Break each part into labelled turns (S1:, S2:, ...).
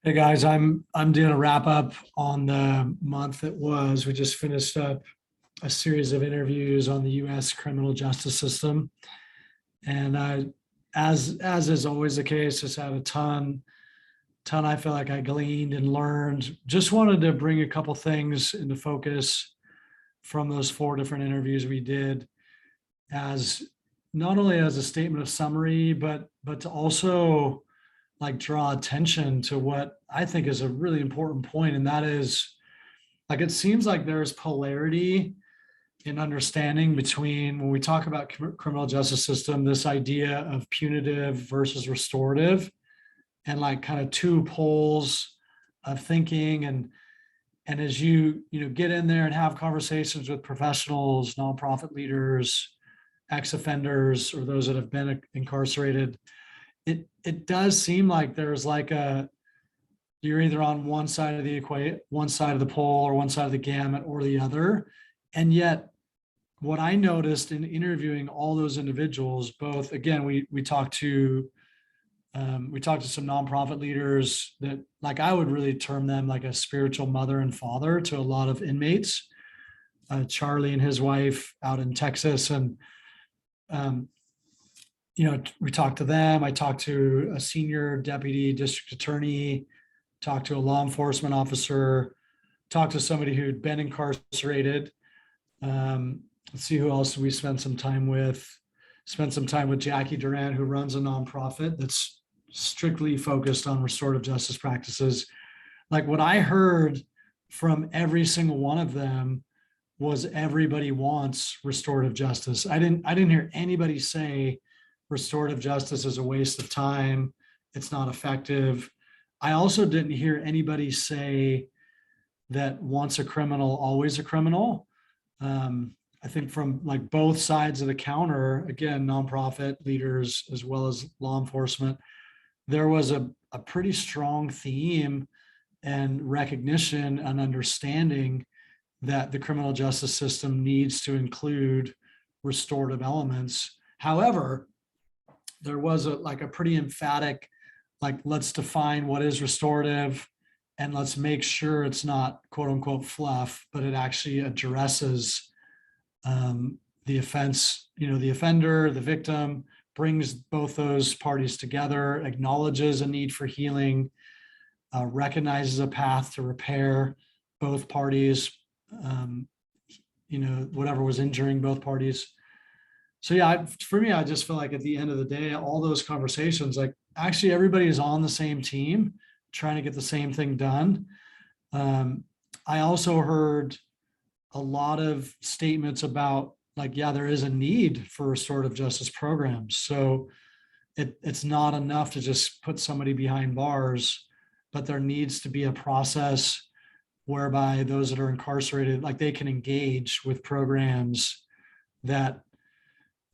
S1: Hey guys, I'm doing a wrap up on the month that was. We just finished up a series of interviews on the U.S. criminal justice system, and as is always the case, just had a ton. I feel like I gleaned and learned. Just wanted to bring a couple things into focus from those four different interviews we did, as not only as a statement of summary, but to also like draw attention to what I think is a really important point, and that is like it seems like there's polarity in understanding between when we talk about criminal justice system, this idea of punitive versus restorative, and like kind of two poles of thinking. And as you get in there and have conversations with professionals, nonprofit leaders, ex-offenders, or those that have been incarcerated, it does seem like there's like a you're either on one side of the equation, one side of the pole, or one side of the gamut, or the other. And yet, what I noticed in interviewing all those individuals, both again, we talked to some nonprofit leaders that, like, I would really term them like a spiritual mother and father to a lot of inmates. Charlie and his wife out in Texas, and um, we talked to them. I talked to a senior deputy district attorney, talked to a law enforcement officer, talked to somebody who'd been incarcerated. Let's see who else we spent some time with. Spent some time with Jackie Durant, who runs a nonprofit that's strictly focused on restorative justice practices. Like, what I heard from every single one of them was everybody wants restorative justice. I didn't hear anybody say restorative justice is a waste of time, it's not effective. I also didn't hear anybody say that once a criminal, always a criminal. I think from like both sides of the counter, again, nonprofit leaders as well as law enforcement, there was a pretty strong theme and recognition and understanding that the criminal justice system needs to include restorative elements. However, there was a pretty emphatic, like, let's define what is restorative, and let's make sure it's not quote unquote fluff, but it actually addresses the offense, the offender, the victim, brings both those parties together, acknowledges a need for healing, recognizes a path to repair both parties, um, whatever was injuring both parties. So yeah, for me, I just feel like at the end of the day, all those conversations, like, actually everybody is on the same team, trying to get the same thing done. Um, I also heard a lot of statements about, like, yeah, there is a need for restorative justice programs. So it's not enough to just put somebody behind bars, but there needs to be a process whereby those that are incarcerated, like, they can engage with programs that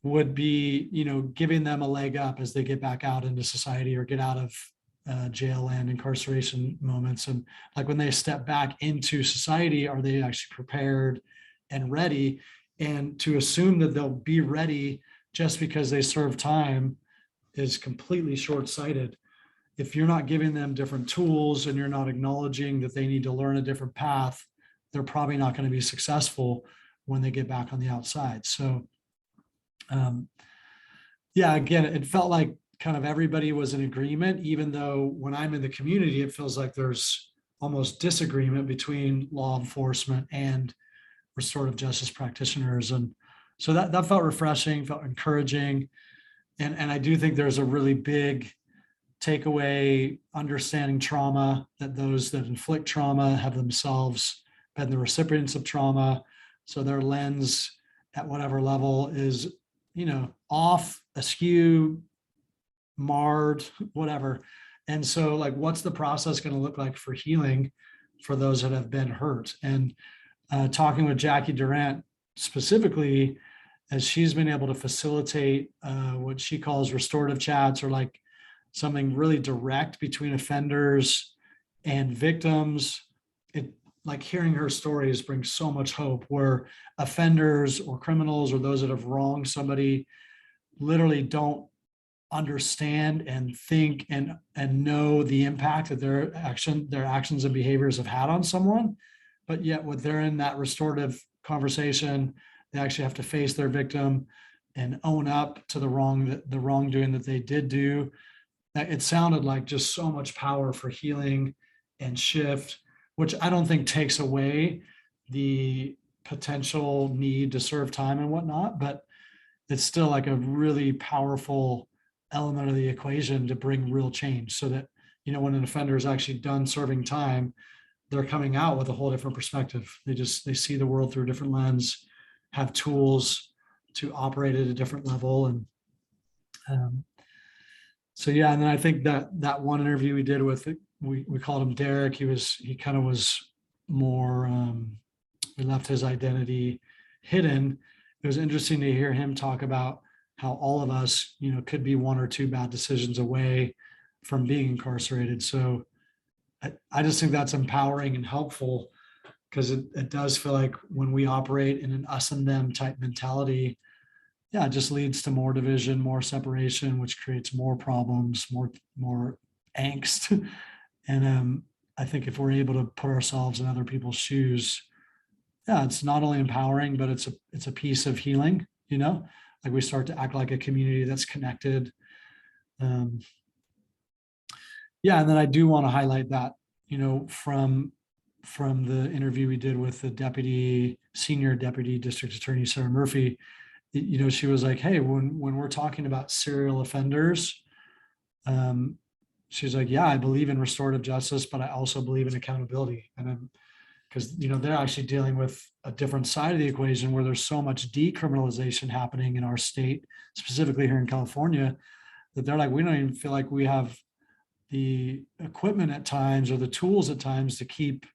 S1: would be, giving them a leg up as they get back out into society or get out of jail and incarceration moments. And like, when they step back into society, are they actually prepared and ready? And to assume that they'll be ready just because they serve time is completely short-sighted. If you're not giving them different tools and you're not acknowledging that they need to learn a different path, they're probably not going to be successful when they get back on the outside. So yeah, again, it felt like kind of everybody was in agreement, even though when I'm in the community, it feels like there's almost disagreement between law enforcement and restorative justice practitioners. And so that felt refreshing, felt encouraging. And I do think there's a really big takeaway, understanding trauma, that those that inflict trauma have themselves been the recipients of trauma. So their lens at whatever level is, off, askew, marred, whatever. And so, like, what's the process going to look like for healing for those that have been hurt? And talking with Jackie Durant specifically, as she's been able to facilitate what she calls restorative chats, or like something really direct between offenders and victims. It, like, hearing her stories brings so much hope, where offenders or criminals or those that have wronged somebody literally don't understand and think and know the impact that their actions and behaviors have had on someone. But yet when they're in that restorative conversation, they actually have to face their victim and own up to the wrongdoing that they did do. It sounded like just so much power for healing and shift, which I don't think takes away the potential need to serve time and whatnot, but it's still like a really powerful element of the equation to bring real change, so that, when an offender is actually done serving time, they're coming out with a whole different perspective. They see the world through a different lens, have tools to operate at a different level. And so, yeah. And then I think that one interview we did with, we called him Derek. He kind of was more, we left his identity hidden. It was interesting to hear him talk about how all of us, could be one or two bad decisions away from being incarcerated. So I just think that's empowering and helpful, because it does feel like when we operate in an us and them type mentality, yeah, it just leads to more division, more separation, which creates more problems, more angst. And I think if we're able to put ourselves in other people's shoes, yeah, it's not only empowering, but it's a piece of healing, like we start to act like a community that's connected. Yeah, and then I do want to highlight that, from the interview we did with the senior deputy district attorney, Sarah Murphy, she was like, hey, when we're talking about serial offenders, she's like, yeah, I believe in restorative justice, but I also believe in accountability. And because, they're actually dealing with a different side of the equation, where there's so much decriminalization happening in our state, specifically here in California, that they're like, we don't even feel like we have the equipment at times or the tools at times to keep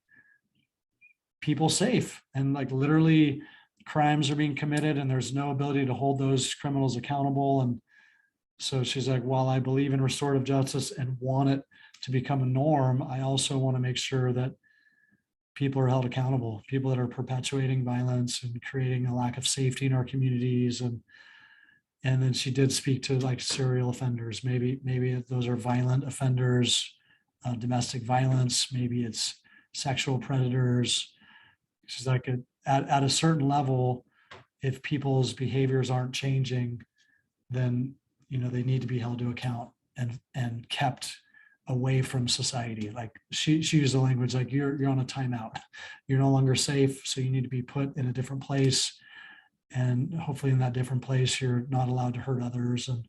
S1: people safe. And like literally crimes are being committed and there's no ability to hold those criminals accountable. And so she's like, while I believe in restorative justice and want it to become a norm, I also want to make sure that people are held accountable, people that are perpetuating violence and creating a lack of safety in our communities. And then she did speak to like serial offenders. Maybe those are violent offenders, domestic violence. Maybe it's sexual predators. She's like, at a certain level, if people's behaviors aren't changing, then they need to be held to account and kept away from society. Like she used the language like, you're on a timeout. You're no longer safe, so you need to be put in a different place. And hopefully in that different place, you're not allowed to hurt others. And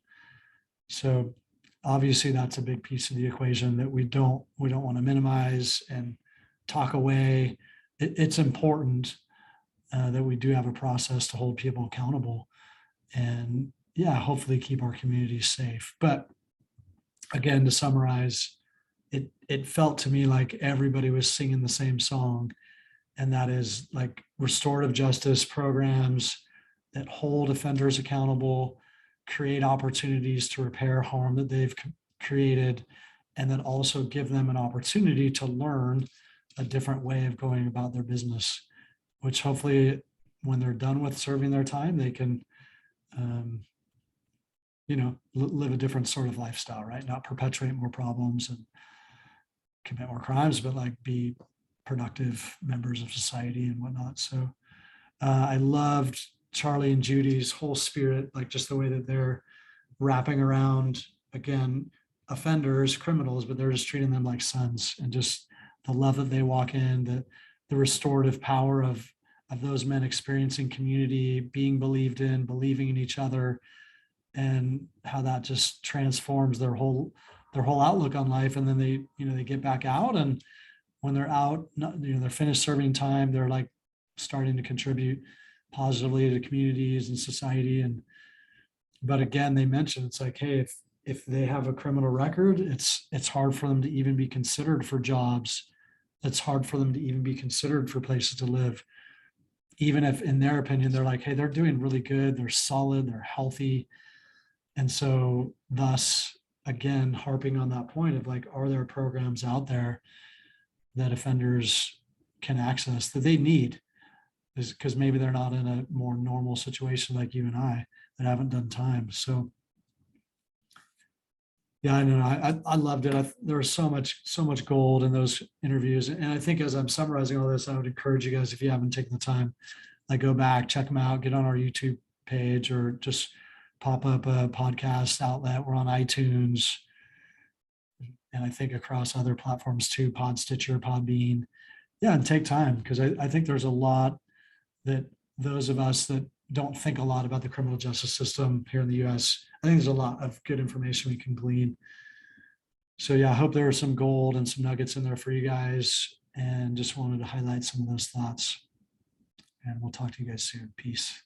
S1: so obviously that's a big piece of the equation that we don't want to minimize and talk away. It's important that we do have a process to hold people accountable and, yeah, hopefully keep our communities safe. But again, to summarize, it felt to me like everybody was singing the same song. And that is like restorative justice programs that hold offenders accountable, create opportunities to repair harm that they've created, and then also give them an opportunity to learn a different way of going about their business, which hopefully when they're done with serving their time, they can, live a different sort of lifestyle, right? Not perpetuate more problems and commit more crimes, but like be productive members of society and whatnot. So I loved Charlie and Judy's whole spirit, like just the way that they're wrapping around, again, offenders, criminals, but they're just treating them like sons, and just the love that they walk in, the restorative power of those men experiencing community, being believed in, believing in each other, and how that just transforms their whole outlook on life. And then they get back out, and when they're out, they're finished serving time, they're like starting to contribute positively to communities and society. But again, they mentioned it's like, hey, if they have a criminal record, it's hard for them to even be considered for jobs. It's hard for them to even be considered for places to live, even if in their opinion they're like, hey, they're doing really good, they're solid, they're healthy. And so thus, again, harping on that point of like, are there programs out there that offenders can access that they need? Is because maybe they're not in a more normal situation like you and I that haven't done time. So Yeah, I know. I loved it. There was so much gold in those interviews. And I think as I'm summarizing all this, I would encourage you guys, if you haven't taken the time, like go back, check them out, get on our YouTube page, or just pop up a podcast outlet. We're on iTunes, and I think across other platforms too, Pod Stitcher, Podbean. Yeah, and take time, because I think there's a lot that those of us that don't think a lot about the criminal justice system here in the US, I think there's a lot of good information we can glean. So yeah, I hope there are some gold and some nuggets in there for you guys. And just wanted to highlight some of those thoughts. And we'll talk to you guys soon. Peace.